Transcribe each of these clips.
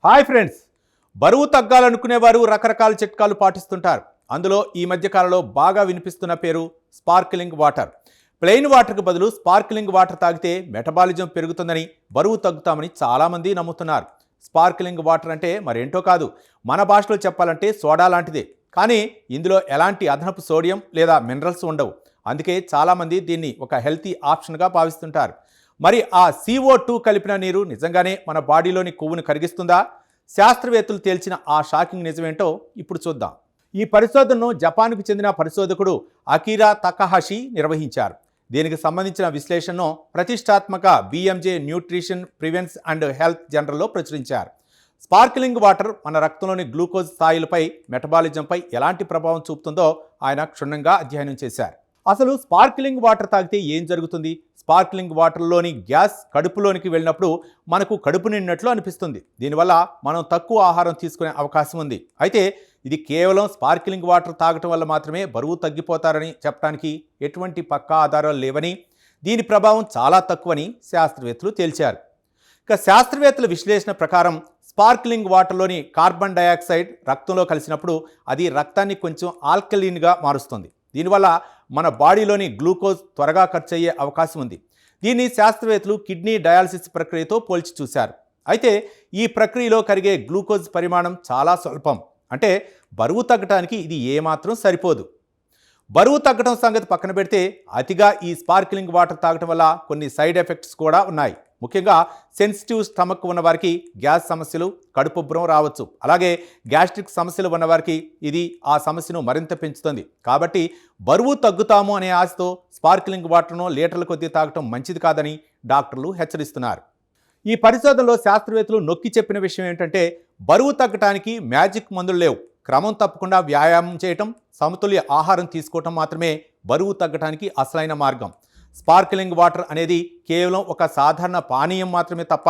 Hi friends, బరువు తగ్గాలనుకునేవారు రకరకాల చిట్కాలు పాటిస్తుంటారు. అందులో ఈ మధ్య కాలంలో బాగా వినిపిస్తున్న పేరు స్పార్క్లింగ్ వాటర్. ప్లెయిన్ వాటర్కి బదులు స్పార్క్లింగ్ వాటర్ తాగితే మెటబాలిజం పెరుగుతుందని, బరువు తగ్గుతామని చాలామంది నమ్ముతున్నారు. స్పార్క్లింగ్ వాటర్ అంటే మరేంటో కాదు, మన భాషలో చెప్పాలంటే సోడా లాంటిదే. కానీ ఇందులో ఎలాంటి అదనపు సోడియం లేదా మినరల్స్ ఉండవు. అందుకే చాలామంది దీన్ని ఒక హెల్తీ ఆప్షన్గా భావిస్తుంటారు. మరి ఆ CO2 కలిపిన నీరు నిజంగానే మన బాడీలోని కొవ్వును కరిగిస్తుందా? శాస్త్రవేత్తలు తేల్చిన ఆ షాకింగ్ నిజమేంటో ఇప్పుడు చూద్దాం. ఈ పరిశోధనను జపాన్కు చెందిన పరిశోధకుడు అకిరా తకహాషి నిర్వహించారు. దీనికి సంబంధించిన విశ్లేషణను ప్రతిష్టాత్మక BMJ nutrition prevention and health జర్నల్లో ప్రచురించారు. స్పార్క్లింగ్ వాటర్ మన రక్తంలోని గ్లూకోజ్ స్థాయిలపై, మెటబాలిజంపై ఎలాంటి ప్రభావం చూపుతుందో ఆయన క్షుణ్ణంగా అధ్యయనం చేశారు. అసలు స్పార్క్లింగ్ వాటర్ తాగితే ఏం జరుగుతుంది? స్పార్క్లింగ్ వాటర్లోని గ్యాస్ కడుపులోనికి వెళ్ళినప్పుడు మనకు కడుపు నిండినట్లు అనిపిస్తుంది. దీనివల్ల మనం తక్కువ ఆహారం తీసుకునే అవకాశం ఉంది. అయితే ఇది కేవలం స్పార్క్లింగ్ వాటర్ తాగటం వల్ల మాత్రమే బరువు తగ్గిపోతారని చెప్పడానికి ఎటువంటి పక్కా ఆధారాలు లేవని, దీని ప్రభావం చాలా తక్కువని శాస్త్రవేత్తలు తేల్చారు. ఇక శాస్త్రవేత్తల విశ్లేషణ ప్రకారం స్పార్క్లింగ్ వాటర్లోని కార్బన్ డయాక్సైడ్ రక్తంలో కలిసినప్పుడు అది రక్తాన్ని కొంచెం ఆల్కలీన్గా మారుస్తుంది. దీనివల్ల మన బాడీలోని గ్లూకోజ్ త్వరగా ఖర్చు అయ్యే అవకాశం ఉంది. దీన్ని శాస్త్రవేత్తలు కిడ్నీ డయాలసిస్ ప్రక్రియతో పోల్చి చూశారు. అయితే ఈ ప్రక్రియలో కరిగే గ్లూకోజ్ పరిమాణం చాలా స్వల్పం. అంటే బరువు తగ్గడానికి ఇది ఏమాత్రం సరిపోదు. బరువు తగ్గడం సంగతి పక్కన పెడితే అతిగా ఈ స్పార్క్లింగ్ వాటర్ తాగటం వల్ల కొన్ని సైడ్ ఎఫెక్ట్స్ కూడా ఉన్నాయి. ముఖ్యంగా సెన్సిటివ్ స్టమక్ ఉన్నవారికి గ్యాస్ సమస్యలు, కడుపుబ్బరం రావచ్చు. అలాగే గ్యాస్ట్రిక్ సమస్యలు ఉన్నవారికి ఇది ఆ సమస్యను మరింత పెంచుతుంది. కాబట్టి బరువు తగ్గుతాము అనే ఆశతో స్పార్క్లింగ్ వాటర్ను లీటర్ల కొద్దీ తాగటం మంచిది కాదని డాక్టర్లు హెచ్చరిస్తున్నారు. ఈ పరిశోధనలో శాస్త్రవేత్తలు నొక్కి చెప్పిన విషయం ఏంటంటే, బరువు తగ్గటానికి మ్యాజిక్ మందులు లేవు. క్రమం తప్పకుండా వ్యాయామం చేయటం, సమతుల్య ఆహారం తీసుకోవటం మాత్రమే బరువు తగ్గటానికి అసలైన మార్గం. స్పార్క్లింగ్ వాటర్ అనేది కేవలం ఒక సాధారణ పానీయం మాత్రమే తప్ప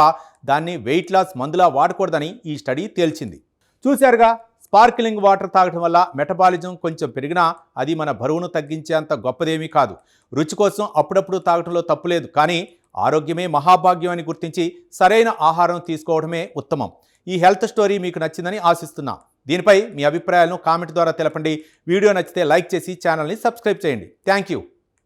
దాన్ని వెయిట్ లాస్ మందులా వాడకూడదని ఈ స్టడీ తేల్చింది. చూశారుగా, స్పార్క్లింగ్ వాటర్ తాగటం వల్ల మెటబాలిజం కొంచెం పెరిగినా అది మన బరువును తగ్గించేంత గొప్పదేమీ కాదు. రుచి కోసం అప్పుడప్పుడు తాగటంలో తప్పులేదు, కానీ ఆరోగ్యమే మహాభాగ్యం అని గుర్తించి సరైన ఆహారం తీసుకోవడమే ఉత్తమం. ఈ హెల్త్ స్టోరీ మీకు నచ్చిందని ఆశిస్తున్నా. దీనిపై మీ అభిప్రాయాలను కామెంట్ ద్వారా తెలపండి. వీడియో నచ్చితే లైక్ చేసి ఛానల్ని సబ్స్క్రైబ్ చేయండి. Thank you.